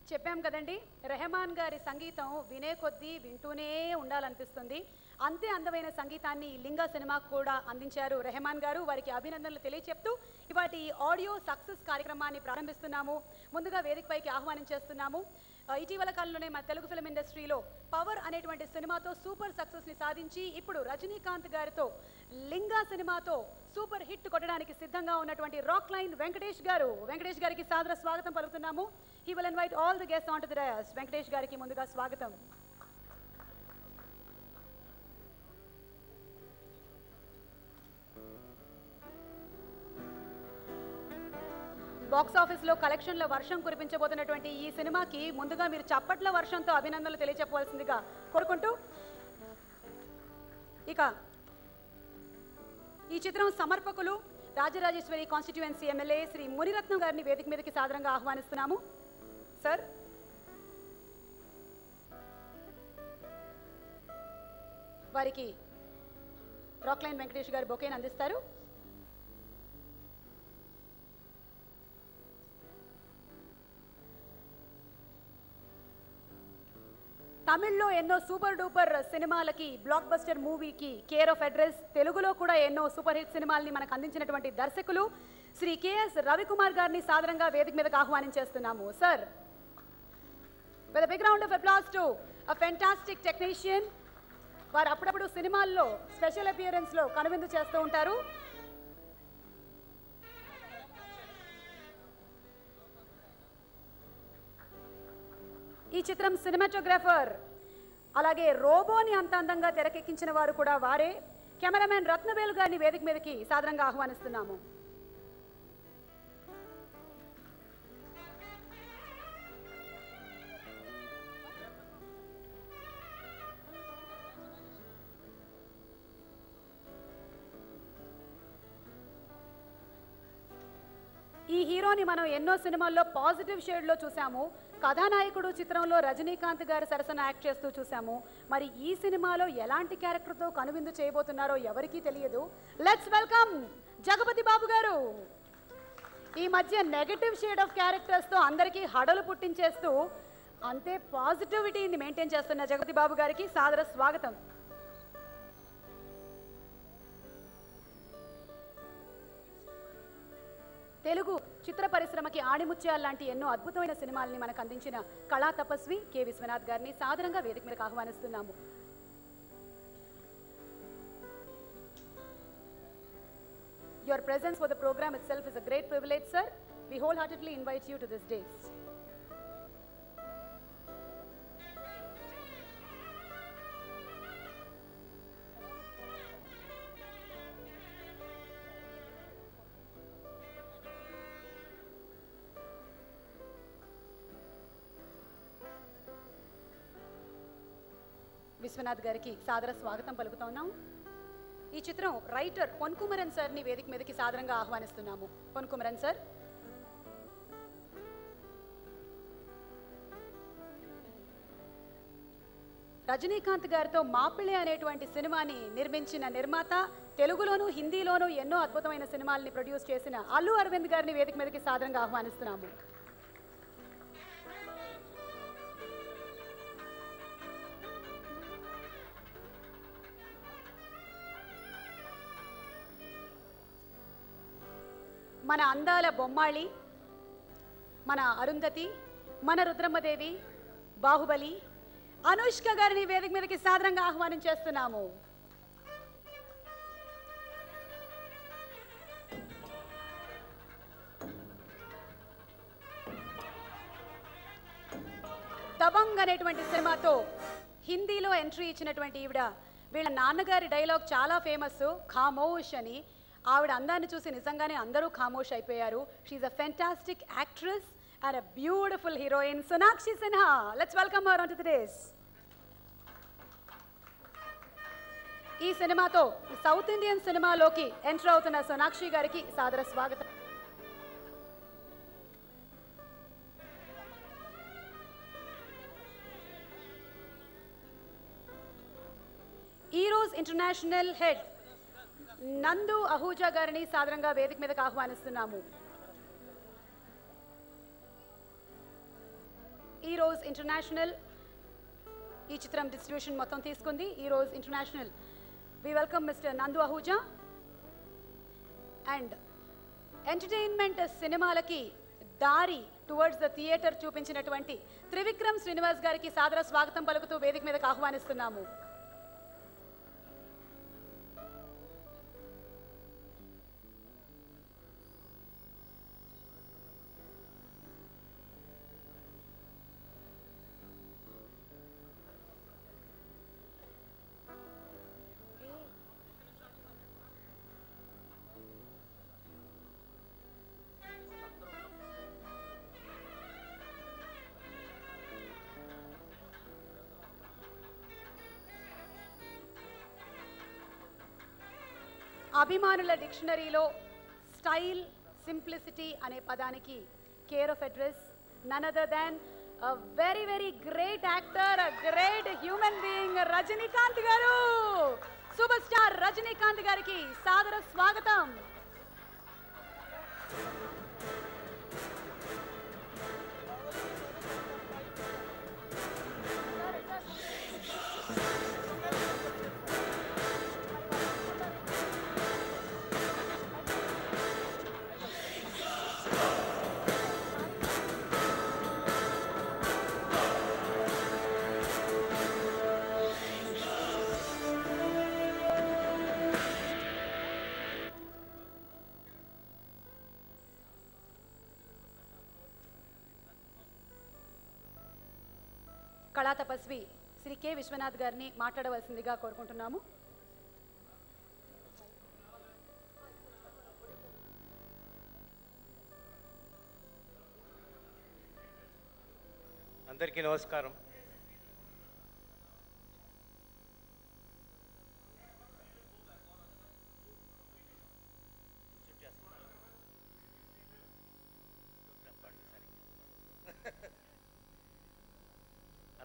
చెప్పాం కదండి, రెహమాన్ గారి సంగీతం వినే కొద్దీ వింటూనే ఉండాలనిపిస్తుంది. అంతే అందమైన సంగీతాన్ని లింగా సినిమాకు కూడా అందించారు రెహమాన్ గారు. వారికి అభినందనలు తెలియచెప్తూ ఇవాటి ఆడియో సక్సెస్ కార్యక్రమాన్ని ప్రారంభిస్తున్నాము. ముందుగా వేదికపైకి ఆహ్వానించేస్తున్నాము. ఇటీవల కాలంలోనే మన తెలుగు ఫిల్మ్ ఇండస్ట్రీలో పవర్ అనేటువంటి సినిమాతో సూపర్ సక్సెస్ని సాధించి ఇప్పుడు రజనీకాంత్ గారితో లింగా సినిమాతో సూపర్ హిట్ కొట్టడానికి సిద్ధంగా ఉన్నటువంటి రాక్ లైన్ వెంకటేష్ గారు. వెంకటేష్ గారికి సాదర స్వాగతం పలుకుతున్నాము. He will invite all the guests onto the dais. Venkatesh గారికి ముందుగా స్వాగతం. బాక్స్ ఆఫీస్లో కలెక్షన్ల వర్షం కురిపించబోతున్నటువంటి ఈ సినిమాకి ముందుగా మీరు చప్పట్ల వర్షంతో అభినందనలు తెలియచెప్పవలసిందిగా కోరుకుంటూ, ఇక ఈ చిత్రం సమర్పకులు రాజరాజేశ్వరి కాన్స్టిట్యుయెన్సీ ఎమ్మెల్యే శ్రీ మునిరత్నం గారిని వేదిక మీదకి సాదరంగా ఆహ్వానిస్తున్నాము. సార్, వారికి రాక్లైన్ వెంకటేష్ గారు బొకేని అందిస్తారు. తమిళ్లో ఎన్నో సూపర్ డూపర్ సినిమాలకి, బ్లాక్ బస్టర్ మూవీకి కేర్ ఆఫ్ అడ్రస్, తెలుగులో కూడా ఎన్నో సూపర్ హిట్ సినిమాల్ని మనకు అందించినటువంటి దర్శకులు శ్రీ కెఎస్ రవికుమార్ గారిని సాదరంగా వేదిక మీదకి ఆహ్వానించేస్తున్నాము. Sir, with a big round of applause to a fantastic technician. వారు అప్పుడప్పుడు సినిమాల్లో స్పెషల్ అపియరెన్స్లో కనువిందు చేస్తూ ఉంటారు. ఈ చిత్రం సినిమాటోగ్రాఫర్, అలాగే రోబోని అంత అందంగా తెరకెక్కించిన వారు కూడా వారే. కెమెరామెన్ రత్నవేలు గారిని వేదిక మీదకి సాదరంగా ఆహ్వానిస్తున్నాము. ఈ హీరోని మనం ఎన్నో సినిమాల్లో పాజిటివ్ షేడ్లో చూసాము. కథానాయకుడు చిత్రంలో రజనీకాంత్ గారు సరసన యాక్ట్ చేస్తూ చూసాము. మరి ఈ సినిమాలో ఎలాంటి క్యారెక్టర్తో కనువిందు చేయబోతున్నారో ఎవరికీ తెలియదు. లెట్స్ వెల్కమ్ జగపతి బాబు గారు. ఈ మధ్య నెగటివ్ షేడ్ ఆఫ్ క్యారెక్టర్స్తో అందరికీ హడలు పుట్టించేస్తూ అంతే పాజిటివిటీని మెయింటైన్ చేస్తున్న జగపతి బాబు గారికి సాదర స్వాగతం. తెలుగు చిత్ర పరిశ్రమకి ఆణిముత్యాల లాంటి ఎన్నో అద్భుతమైన సినిమాల్ని మనకు అందించిన కళా తపస్వి కె విశ్వనాథ్ గారిని సాదరంగా వేదిక మీదకి ఆహ్వానిస్తున్నాము. Your presence for the program itself is a great privilege, sir. We wholeheartedly invite you to this dais. Vishwanath గారికి సాదర స్వాగతం పలుకుతా ఉన్నాం. ఈ చిత్రం రైటర్ పొన్కుమరన్ సార్ని వేదిక మీదకి సాదరంగా ఆహ్వానిస్తున్నాము. పొన్కుమరన్ సార్, రజనీకాంత్ గారితో మాపిళి అనేటువంటి సినిమాని నిర్మించిన నిర్మాత, తెలుగులోను హిందీలోను ఎన్నో అద్భుతమైన సినిమాల్ని ప్రొడ్యూస్ చేసిన అల్లు అరవింద్ గారిని వేదిక మీదకి సాదరంగా ఆహ్వానిస్తున్నాము. మన అందాల బొమ్మాళి, మన అరుంధతి, మన రుద్రమ్మదేవి, బాహుబలి అనుష్క గారిని వేదిక మీదకి సాదరంగా ఆహ్వానించేస్తున్నాము. దబంగ్ అనేటువంటి సినిమాతో హిందీలో ఎంట్రీ ఇచ్చినటువంటి ఈవిడ, వీళ్ళ నాన్నగారి డైలాగ్ చాలా ఫేమస్, ఖామోష్ అని. ఆవిడ అందాన్ని చూసి నిజంగానే అందరూ ఖామోష్ అయిపోయారు. She's a fantastic actress and a beautiful heroine, Sonakshi Sinha. Let's welcome her on to the dais. ఈ సినిమాతో సౌత్ ఇండియన్ సినిమాలోకి ఎంటర్ అవుతున్న సోనాక్షి గారికి సాదర స్వాగతం. ఈరోజ్ ఇంటర్నేషనల్ హెడ్ నందు అహూజా గారిని సాదరంగా వేదిక మీదకి ఆహ్వానిస్తున్నాము. ఈరోజు ఇంటర్నేషనల్ ఈ చిత్రం డిస్ట్రిబ్యూషన్ మొత్తం తీసుకుంది. ఈరోజు ఇంటర్నేషనల్ వి వెల్కమ్ మిస్టర్ నందు అహూజా. అండ్ ఎంటర్టైన్మెంట్ సినిమాలకి దారి టువర్డ్స్ ద థియేటర్ చూపించినటువంటి త్రివిక్రమ్ శ్రీనివాస్ గారికి సాదర స్వాగతం పలుకుతూ వేదిక మీదకు ఆహ్వానిస్తున్నాము. అభిమానుల డిక్షనరీలో స్టైల్ సింప్లిసిటీ అనే పదానికి care of address none other than very very great actor, great human being Rajinikanth garu. Super star Rajinikanth గారికి సాదర స్వాగతం. కళా తపస్వి శ్రీ కె విశ్వనాథ్ గారిని మాట్లాడవలసిందిగా కోరుకుంటున్నాము. అందరికీ నమస్కారం.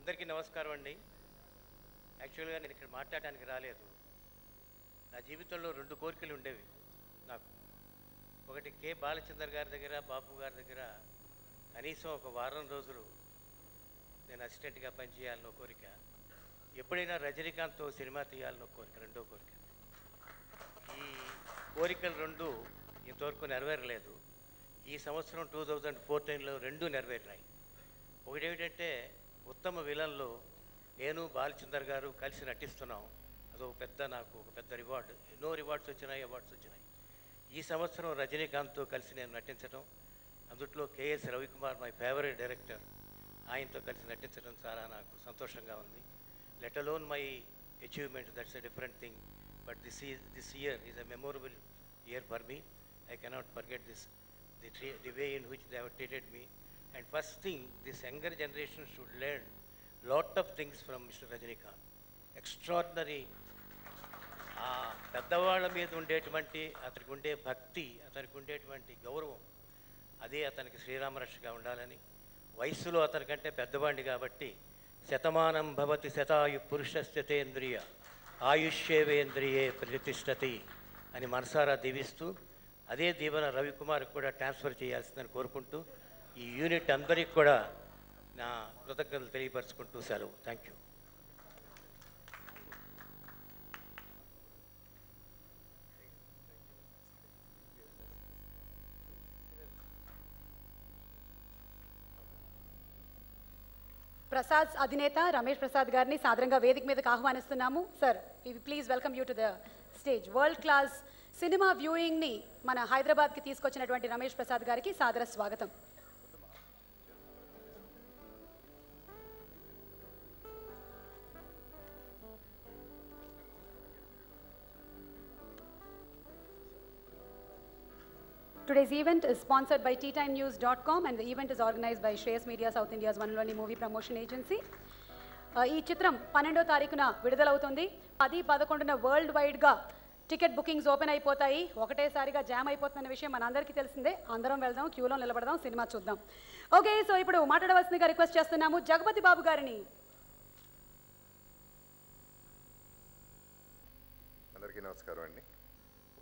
అందరికీ నమస్కారం అండి. యాక్చువల్గా నేను ఇక్కడ మాట్లాడడానికి రాలేదు. నా జీవితంలో 2 కోరికలు ఉండేవి నాకు. ఒకటి కె బాలచందర్ గారి దగ్గర, బాపు గారి దగ్గర కనీసం ఒక వారం రోజులు నేను అసిస్టెంట్గా పనిచేయాలన్న కోరిక. ఎప్పుడైనా రజనీకాంత్తో సినిమా తీయాలన్న కోరిక, రెండో కోరిక. ఈ కోరికలు 2 ఇంతవరకు నెరవేరలేదు. ఈ సంవత్సరం 2014లో 2 నెరవేరినాయి. ఒకటేమిటంటే ఉత్తమ విలన్లో నేను బాలచందర్ గారు కలిసి నటిస్తున్నాం. నాకు ఒక పెద్ద రివార్డు. ఎన్నో రివార్డ్స్ వచ్చినాయి, అవార్డ్స్ వచ్చినాయి. ఈ సంవత్సరం రజనీకాంత్తో కలిసి నేను నటించడం, అందుట్లో KS Ravikumar my favourite director, ఆయనతో కలిసి నటించడం చాలా నాకు సంతోషంగా ఉంది. Let alone my achievement, that's a different thing. But this year is a memorable year for me. I cannot forget this, the way in which they have treated me. And first thing, this younger generation should learn lot of things from Mr. Rajinikanth. Extraordinary. పెద్దవాళ్ళ మీద ఉండేటువంటి అతనికి ఉండే భక్తి, అతనికి ఉండేటువంటి గౌరవం, అదే అతనికి శ్రీరామరక్షగా ఉండాలని. వయస్సులో అతనికంటే పెద్దవాడిని కాబట్టి శతమానం భవతి శతాయు పురుషస్థితేంద్రియ ఆయుష్యేవేంద్రియే ప్రతిష్టతి అని మనసారా దీవిస్తూ, అదే దీవెన రవికుమార్కి కూడా ట్రాన్స్ఫర్ చేయాల్సిందని కోరుకుంటూ ఈ యూనిట్ అందరికీ కూడా నా కృతజ్ఞతలు తెలియపరచుకుంటూ సెలవు. Thank you. ప్రసాద్ అధినేత రమేష్ ప్రసాద్ గారిని సాదరంగా వేదిక మీదకి ఆహ్వానిస్తున్నాము. Sir, please welcome you to the stage. World class cinema వ్యూయింగ్ని మన హైదరాబాద్కి తీసుకొచ్చినటువంటి రమేష్ ప్రసాద్ గారికి సాదర స్వాగతం. Today's event is sponsored by teatimenews.com and the event is organized by Shreyas Media, South India's one and only movie promotion agency. ఈ చిత్రం 12వ తారీఖున విడుదలవుతుంది. 10-11న వరల్డ్ వైడ్గా టికెట్ బుకింగ్స్ ఓపెన్ అయిపోతాయి. ఒకటేసారిగా జామ్ అయిపోతున్న విషయం మనందరికీ తెలిసిందే. అందరం వెళ్దాం, క్యూలో నిలబడదాం, సినిమా చూద్దాం. ఓకే, సో ఇప్పుడు మాట్లాడవలసిందిగా రిక్వెస్ట్ చేస్తున్నాము జగపతి బాబు గారిని. అందరికీ నమస్కారం అండి.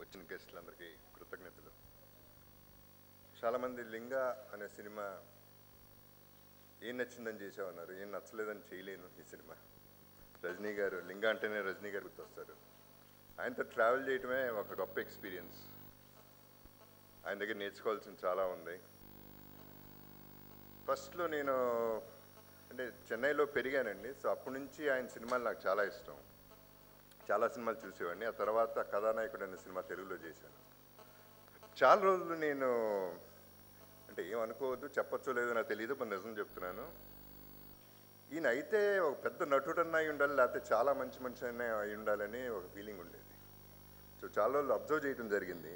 వచ్చిన గెస్టులందరికీ కృతజ్ఞతలు. చాలామంది లింగ అనే సినిమా ఏం నచ్చిందని చేసామన్నారు, ఏం నచ్చలేదని చేయలేను ఈ సినిమా. రజనీ గారు, లింగా అంటేనే రజనీ గారు గుర్తొస్తారు. ఆయనతో ట్రావెల్ చేయటమే ఒక గొప్ప ఎక్స్పీరియన్స్. ఆయన దగ్గర నేర్చుకోవాల్సింది చాలా ఉంది. ఫస్ట్లో నేను అంటే చెన్నైలో పెరిగానండి. సో అప్పటి నుంచి ఆయన సినిమాలు నాకు చాలా ఇష్టం. చాలా సినిమాలు చూసేవాడిని. ఆ తర్వాత కథానాయకుడు అనే సినిమా తెలుగులో చేశాను. చాలా రోజులు నేను అంటే ఏమనుకోవద్దు, చెప్పచ్చో లేదో నాకు తెలియదు, మరి నిజం చెప్తున్నాను. ఈయన అయితే ఒక పెద్ద నటుడన్నా అయి ఉండాలి, లేకపోతే చాలా మంచి మనిషి అనే అయి ఉండాలని ఒక ఫీలింగ్ ఉండేది. సో చాలా రోజులు అబ్జర్వ్ చేయడం జరిగింది.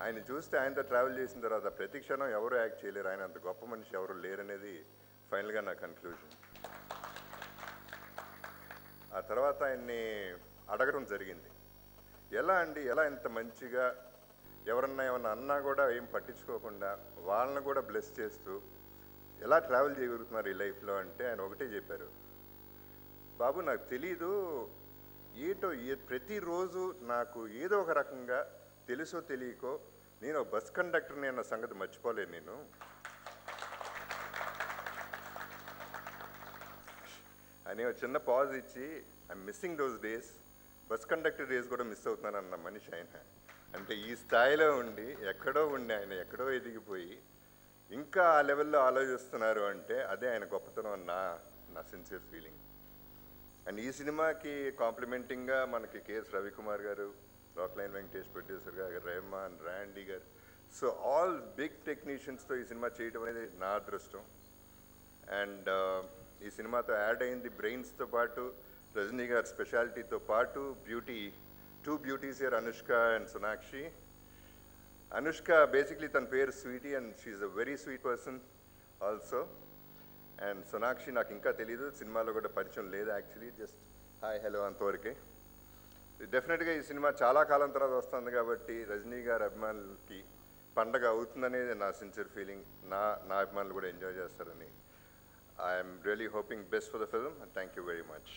ఆయన చూస్తే ఆయనతో ట్రావెల్ చేసిన తర్వాత ప్రతి క్షణం ఎవరు యాక్ట్ చేయలేరు, ఆయన అంత గొప్ప మనిషి ఎవరు లేరనేది ఫైనల్గా నా కన్క్లూజన్. ఆ తర్వాత ఆయన్ని అడగడం జరిగింది, ఎలా ఇంత మంచిగా ఎవరన్నా ఏమన్నా అన్నా కూడా ఏం పట్టించుకోకుండా వాళ్ళని కూడా బ్లెస్ చేస్తూ ఎలా ట్రావెల్ చేయగలుగుతున్నారు ఈ లైఫ్లో అంటే ఆయన ఒకటే చెప్పారు, బాబు నాకు తెలీదు ఏటో ప్రతిరోజు నాకు ఏదో ఒక రకంగా తెలుసో తెలియకో నేను బస్ కండక్టర్ని అన్న సంగతి మర్చిపోలేను నేను. అని ఒక చిన్న పాజ్ ఇచ్చి I'm missing those days, bus conductor days కూడా మిస్ అవుతున్నాను అన్న మనిషి ఆయన. అంటే ఈ స్థాయిలో ఉండి ఆయన ఎక్కడో ఎదిగిపోయి ఇంకా ఆ లెవెల్లో ఆలోచిస్తున్నారు అంటే అదే ఆయన గొప్పతనం అన్న నా సిన్సియర్ ఫీలింగ్. అండ్ ఈ సినిమాకి కాంప్లిమెంటింగ్గా మనకి కెఎస్ రవికుమార్ గారు, రాక్లైన్ వెంకటేష్ ప్రొడ్యూసర్ గారు, రెహమాన్, ర్యాండీ గారు, సో ఆల్ బిగ్ టెక్నీషియన్స్తో ఈ సినిమా చేయడం అనేది నా అదృష్టం. అండ్ ఈ సినిమాతో యాడ్ అయింది బ్రెయిన్స్తో పాటు రజనీ గారి స్పెషాలిటీతో పాటు two beauties here, Anushka and Sonakshi. Anushka basically తన పేరు Sweety and she's a very sweet person also. And Sonakshi నాకు ఇంకా తెలీదు, సినిమాలో కూడా పరిచయం లేదు యాక్చువల్లీ, జస్ట్ హాయ్ హలో అంతవరకే. డెఫినెట్గా ఈ సినిమా చాలా కాలం తర్వాత వస్తుంది కాబట్టి రజనీ గారి అభిమానులకి పండగ అవుతుందనేది నా సిన్సియర్ ఫీలింగ్. నా అభిమానులు కూడా ఎంజాయ్ చేస్తారని. I'm really hoping best for the film and thank you very much.